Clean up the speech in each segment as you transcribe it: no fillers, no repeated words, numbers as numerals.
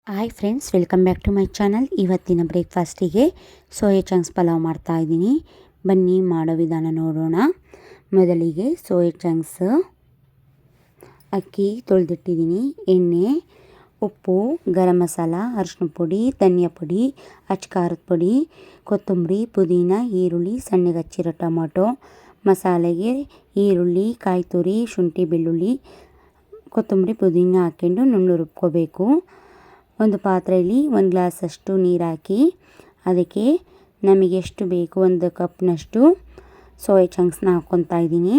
Hi friends, welcome back to my channel. ಇವತ್ತಿನ ಬ್ರೇಕ್ಫಾಸ್ಟಿಗೆ soya chunks pulao ಮಾಡ್ತಾಯಿದ್ದೀನಿ. ಬನ್ನಿ ಮಾಡೋ ವಿಧಾನ ನೋಡೋಣ. ಮೊದಲಿಗೆ ಸೋಯಾ ಚಂಕ್ಸ್, ಅಕ್ಕಿ ತೊಳೆದಿಟ್ಟಿದ್ದೀನಿ, ಎಣ್ಣೆ, ಉಪ್ಪು, ಗರಂ ಮಸಾಲ, ಅರಿಶಿನ ಪುಡಿ, ಧನಿಯಾ ಪುಡಿ, ಖಾರದ ಪುಡಿ, ಕೊತ್ತಂಬರಿ, ಪುದೀನ, ಈರುಳ್ಳಿ, ಸಣ್ಣಗೆ ಹಚ್ಚಿರೋ ಟೊಮೊಟೊ, ಮಸಾಲೆಗೆ ಈರುಳ್ಳಿ, ಕಾಯಿ ತುರಿ, ಶುಂಠಿ, ಬೆಳ್ಳುಳ್ಳಿ, ಕೊತ್ತಂಬರಿ, ಪುದೀನ ಹಾಕ್ಕೊಂಡು ನುಣ್ಣು ರುಬ್ಕೋಬೇಕು. ಒಂದು ಪಾತ್ರೆಯಲ್ಲಿ 1 ಗ್ಲಾಸಷ್ಟು ನೀರು ಹಾಕಿ ಅದಕ್ಕೆ ನಮಗೆ ಎಷ್ಟು ಬೇಕು 1 ಕಪ್ನಷ್ಟು ಸೋಯಾ ಚಂಕ್ಸ್ನ ಹಾಕ್ಕೊತಾ ಇದ್ದೀನಿ.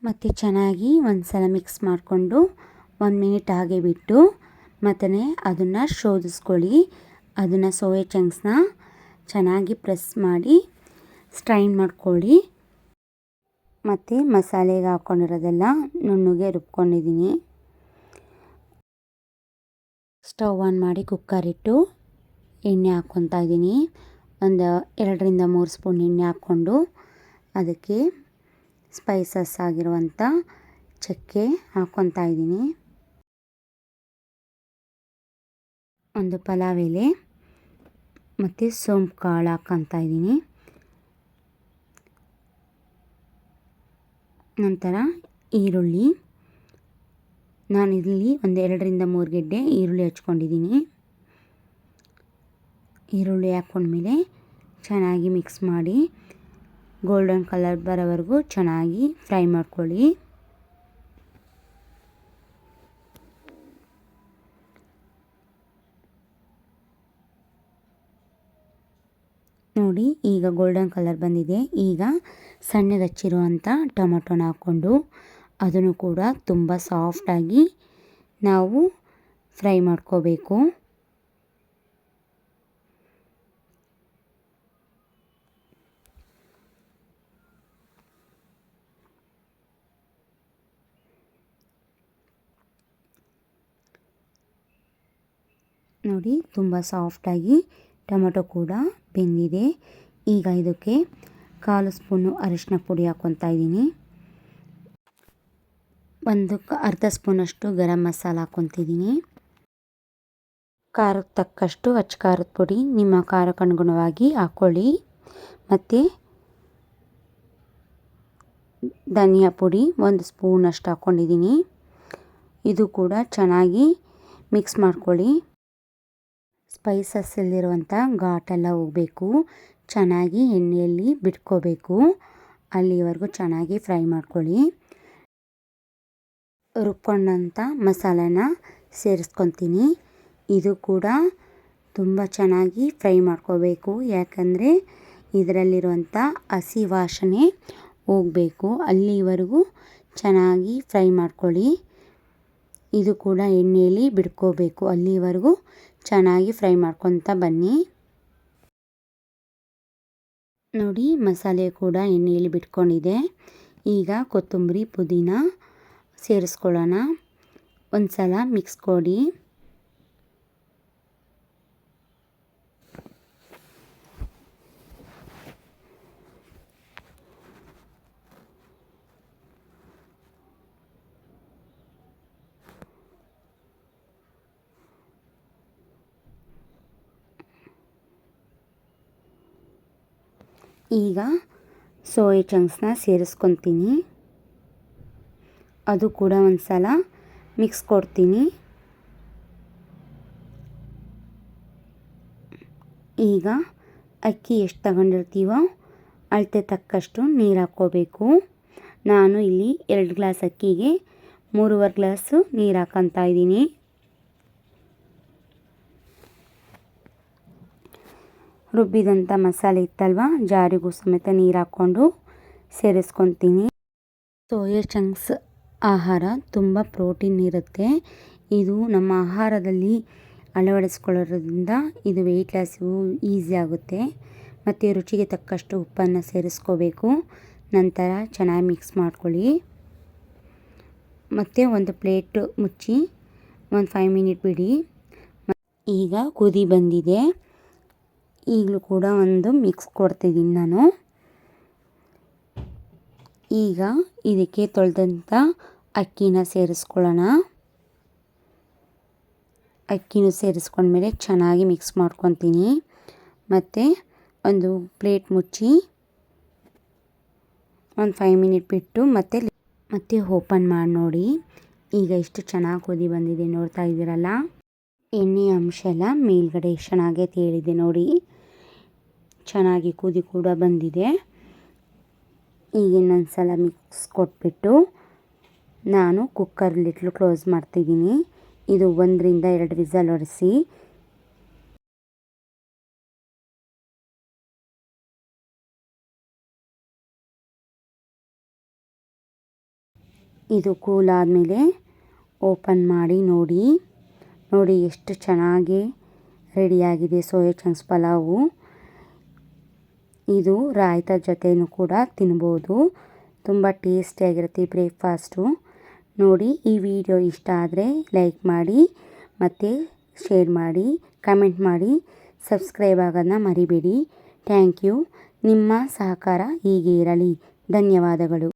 ಮತ್ತು ಚೆನ್ನಾಗಿ ಒಂದು ಸಲ ಮಿಕ್ಸ್ ಮಾಡಿಕೊಂಡು 1 ಮಿನಿಟ್ ಹಾಗೆ ಬಿಟ್ಟು ಮತ್ತೆ ಅದನ್ನು ಶೋಧಿಸ್ಕೊಳ್ಳಿ. ಅದನ್ನು ಸೋಯಾ ಚಂಕ್ಸ್ನ ಚೆನ್ನಾಗಿ ಪ್ರೆಸ್ ಮಾಡಿ ಸ್ಟ್ರೈನ್ ಮಾಡ್ಕೊಳ್ಳಿ. ಮತ್ತು ಮಸಾಲೆಗೆ ಹಾಕ್ಕೊಂಡಿರೋದೆಲ್ಲ ನುಣ್ಣಗೆ ರುಬ್ಕೊಂಡಿದ್ದೀನಿ. ಸ್ಟವ್ ಆನ್ ಮಾಡಿ ಕುಕ್ಕರ್ ಇಟ್ಟು ಎಣ್ಣೆ ಹಾಕ್ಕೊತಾ ಇದ್ದೀನಿ. ಒಂದು 2-3 ಸ್ಪೂನ್ ಎಣ್ಣೆ ಹಾಕ್ಕೊಂಡು ಅದಕ್ಕೆ ಸ್ಪೈಸಸ್ ಆಗಿರುವಂಥ ಚಕ್ಕೆ ಹಾಕ್ಕೊತಾ ಇದ್ದೀನಿ, ಒಂದು ಪಲಾವ್ ಎಲೆ ಮತ್ತು ಸೋಂಪು ಕಾಳು ಹಾಕ್ಕೊತಾ ಇದ್ದೀನಿ. ನಂತರ ಈರುಳ್ಳಿ, ನಾನಿಲ್ಲಿ ಒಂದು 2-3 ಗೆಡ್ಡೆ ಈರುಳ್ಳಿ ಹಚ್ಕೊಂಡಿದ್ದೀನಿ. ಈರುಳ್ಳಿ ಹಾಕ್ಕೊಂಡ್ಮೇಲೆ ಚೆನ್ನಾಗಿ ಮಿಕ್ಸ್ ಮಾಡಿ ಗೋಲ್ಡನ್ ಕಲರ್ ಬರೋವರೆಗೂ ಚೆನ್ನಾಗಿ ಫ್ರೈ ಮಾಡ್ಕೊಳ್ಳಿ. ನೋಡಿ, ಈಗ ಗೋಲ್ಡನ್ ಕಲರ್ ಬಂದಿದೆ. ಈಗ ಸಣ್ಣಗೆ ಹಚ್ಚಿರುವಂಥ ಟೊಮೊಟೊನ ಹಾಕ್ಕೊಂಡು ಅದನ್ನು ಕೂಡ ತುಂಬ ಸಾಫ್ಟಾಗಿ ನಾವು ಫ್ರೈ ಮಾಡ್ಕೋಬೇಕು. ನೋಡಿ, ತುಂಬ ಸಾಫ್ಟಾಗಿ ಟೊಮೊಟೊ ಕೂಡ ಬೆಂದಿದೆ. ಈಗ ಇದಕ್ಕೆ 1/4 ಸ್ಪೂನು ಅರಿಶಿನ ಪುಡಿ ಹಾಕ್ಕೊತಾ ಇದ್ದೀನಿ. ಅರ್ಧ ಸ್ಪೂನಷ್ಟು ಗರಂ ಮಸಾಲ ಹಾಕ್ಕೊತಿದ್ದೀನಿ. ಖಾರಕ್ಕೆ ತಕ್ಕಷ್ಟು ಖಾರದ ಪುಡಿ ನಿಮ್ಮ ಖಾರಕ್ಕೆ ಅನುಗುಣವಾಗಿ ಹಾಕ್ಕೊಳ್ಳಿ. ಮತ್ತು ಧನಿಯಾ ಪುಡಿ 1 ಸ್ಪೂನಷ್ಟು ಹಾಕ್ಕೊಂಡಿದ್ದೀನಿ. ಇದು ಕೂಡ ಚೆನ್ನಾಗಿ ಮಿಕ್ಸ್ ಮಾಡ್ಕೊಳ್ಳಿ. ಸ್ಪೈಸಸ್ಸಲ್ಲಿರುವಂಥ ಘಾಟೆಲ್ಲ ಹೋಗಬೇಕು, ಚೆನ್ನಾಗಿ ಎಣ್ಣೆಯಲ್ಲಿ ಬಿಟ್ಕೋಬೇಕು. ಅಲ್ಲಿವರೆಗೂ ಚೆನ್ನಾಗಿ ಫ್ರೈ ಮಾಡ್ಕೊಳ್ಳಿ. ರುಬ್ಕೊಂಡಂಥ ಮಸಾಲೆನ ಸೇರಿಸ್ಕೊತೀನಿ. ಇದು ಕೂಡ ತುಂಬ ಚೆನ್ನಾಗಿ ಫ್ರೈ ಮಾಡ್ಕೋಬೇಕು, ಯಾಕಂದರೆ ಇದರಲ್ಲಿರುವಂಥ ಹಸಿ ವಾಸನೆ ಹೋಗಬೇಕು. ಅಲ್ಲಿವರೆಗೂ ಚೆನ್ನಾಗಿ ಫ್ರೈ ಮಾಡ್ಕೊಳ್ಳಿ. ಇದು ಕೂಡ ಎಣ್ಣೆಯಲ್ಲಿ ಬಿಡ್ಕೋಬೇಕು, ಅಲ್ಲಿವರೆಗೂ ಚೆನ್ನಾಗಿ ಫ್ರೈ ಮಾಡ್ಕೊತ ಬನ್ನಿ. ನೋಡಿ, ಮಸಾಲೆ ಕೂಡ ಎಣ್ಣೆಯಲ್ಲಿ ಬಿಟ್ಕೊಂಡಿದೆ. ಈಗ ಕೊತ್ತಂಬರಿ, ಪುದೀನ ಸೇರಿಸ್ಕೊಳ್ಳೋಣ. ಒಂದು ಸಲ ಮಿಕ್ಸ್ ಕೊಡಿ. ಈಗ ಸೋಯಾ ಚಂಕ್ಸ್ನ ಸೇರಿಸ್ಕೊತೀನಿ. ಅದು ಕೂಡ ಒಂದು ಸಲ ಮಿಕ್ಸ್ ಕೊಡ್ತೀನಿ. ಈಗ ಅಕ್ಕಿ ಎಷ್ಟು ತಗೊಂಡಿರ್ತೀವೋ ಅಳತೆ ತಕ್ಕಷ್ಟು ನೀರು ಹಾಕ್ಕೋಬೇಕು. ನಾನು ಇಲ್ಲಿ 2 ಗ್ಲಾಸ್ ಅಕ್ಕಿಗೆ 3.5 ಗ್ಲಾಸು ನೀರು ಹಾಕ್ಕೊತಾ ಇದ್ದೀನಿ. ರುಬ್ಬಿದಂಥ ಮಸಾಲೆ ಇತ್ತಲ್ವ, ಜಾರಿಗೂ ಸಮೇತ ನೀರು ಹಾಕ್ಕೊಂಡು ಸೇರಿಸ್ಕೊತೀನಿ. ಸೋಯಾ ಚಂಕ್ಸ್ ಆಹಾರ ತುಂಬ ಪ್ರೋಟೀನ್ ಇರುತ್ತೆ. ಇದು ನಮ್ಮ ಆಹಾರದಲ್ಲಿ ಅಳವಡಿಸ್ಕೊಳ್ಳೋದ್ರಿಂದ ಇದು ವೆಯ್ಟ್ ಲಾಸು ಈಸಿ ಆಗುತ್ತೆ. ಮತ್ತು ರುಚಿಗೆ ತಕ್ಕಷ್ಟು ಉಪ್ಪನ್ನು ಸೇರಿಸ್ಕೋಬೇಕು. ನಂತರ ಚೆನ್ನಾಗಿ ಮಿಕ್ಸ್ ಮಾಡ್ಕೊಳ್ಳಿ. ಮತ್ತು ಒಂದು ಪ್ಲೇಟ್ ಮುಚ್ಚಿ ಒಂದು 5 ಮಿನಿಟ್ ಬಿಡಿ. ಈಗ ಕುದಿ ಬಂದಿದೆ. ಈಗಲೂ ಕೂಡ ಒಂದು ಮಿಕ್ಸ್ ಕೊಡ್ತಿದ್ದೀನಿ ನಾನು. ಈಗ ಇದಕ್ಕೆ ತೊಳೆದಂಥ ಅಕ್ಕಿನ ಸೇರಿಸ್ಕೊಳ್ಳೋಣ. ಅಕ್ಕಿನೂ ಸೇರಿಸ್ಕೊಂಡ್ಮೇಲೆ ಚೆನ್ನಾಗಿ ಮಿಕ್ಸ್ ಮಾಡ್ಕೊತೀನಿ. ಮತ್ತು ಒಂದು ಪ್ಲೇಟ್ ಮುಚ್ಚಿ ಒಂದು 5 ಮಿನಿಟ್ ಬಿಟ್ಟು ಮತ್ತೆ ಓಪನ್ ಮಾಡಿ ನೋಡಿ. ಈಗ ಎಷ್ಟು ಚೆನ್ನಾಗಿ ಕುದಿ ಬಂದಿದೆ ನೋಡ್ತಾ ಇದ್ದೀರಲ್ಲ. ಎಣ್ಣೆ ಅಂಶ ಎಲ್ಲ ಮೇಲ್ಗಡೆ ಎಷ್ಟು ಚೆನ್ನಾಗಿ ತೇಲಿದೆ ನೋಡಿ. ಚೆನ್ನಾಗಿ ಕುದಿ ಕೂಡ ಬಂದಿದೆ. ಈಗ ಇನ್ನೊಂದು ಸಲ ಮಿಕ್ಸ್ ಕೊಟ್ಬಿಟ್ಟು ನಾನು ಕುಕ್ಕರ್ ಲಿಟ್ಲು ಕ್ಲೋಸ್ ಮಾಡ್ತಿದ್ದೀನಿ. ಇದು 1 ರಿಂದ 2 ವಿಸಲ್ ಹೊಡೆಸಿ ಇದು ಕೂಲ್ ಆದಮೇಲೆ ಓಪನ್ ಮಾಡಿ ನೋಡಿ ಎಷ್ಟು ಚೆನ್ನಾಗಿ ರೆಡಿಯಾಗಿದೆ ಸೋಯಾ ಚಂಕ್ಸ್ ಪಲಾವು. ಇದು ರಾಯ್ತ ಜೊತೆನೂ ಕೂಡ ತಿನ್ಬೋದು. ತುಂಬ ಟೇಸ್ಟಿಯಾಗಿರುತ್ತೆ ಈ ಬ್ರೇಕ್ಫಾಸ್ಟು. ನೋಡಿ, ಈ ವಿಡಿಯೋ ಇಷ್ಟ ಆದರೆ ಲೈಕ್ ಮಾಡಿ ಮತ್ತು ಶೇರ್ ಮಾಡಿ, ಕಮೆಂಟ್ ಮಾಡಿ, ಸಬ್ಸ್ಕ್ರೈಬ್ ಆಗೋದನ್ನ ಮರಿಬೇಡಿ. Thank you. ನಿಮ್ಮ ಸಹಕಾರ ಹೀಗೆ ಇರಲಿ. ಧನ್ಯವಾದಗಳು.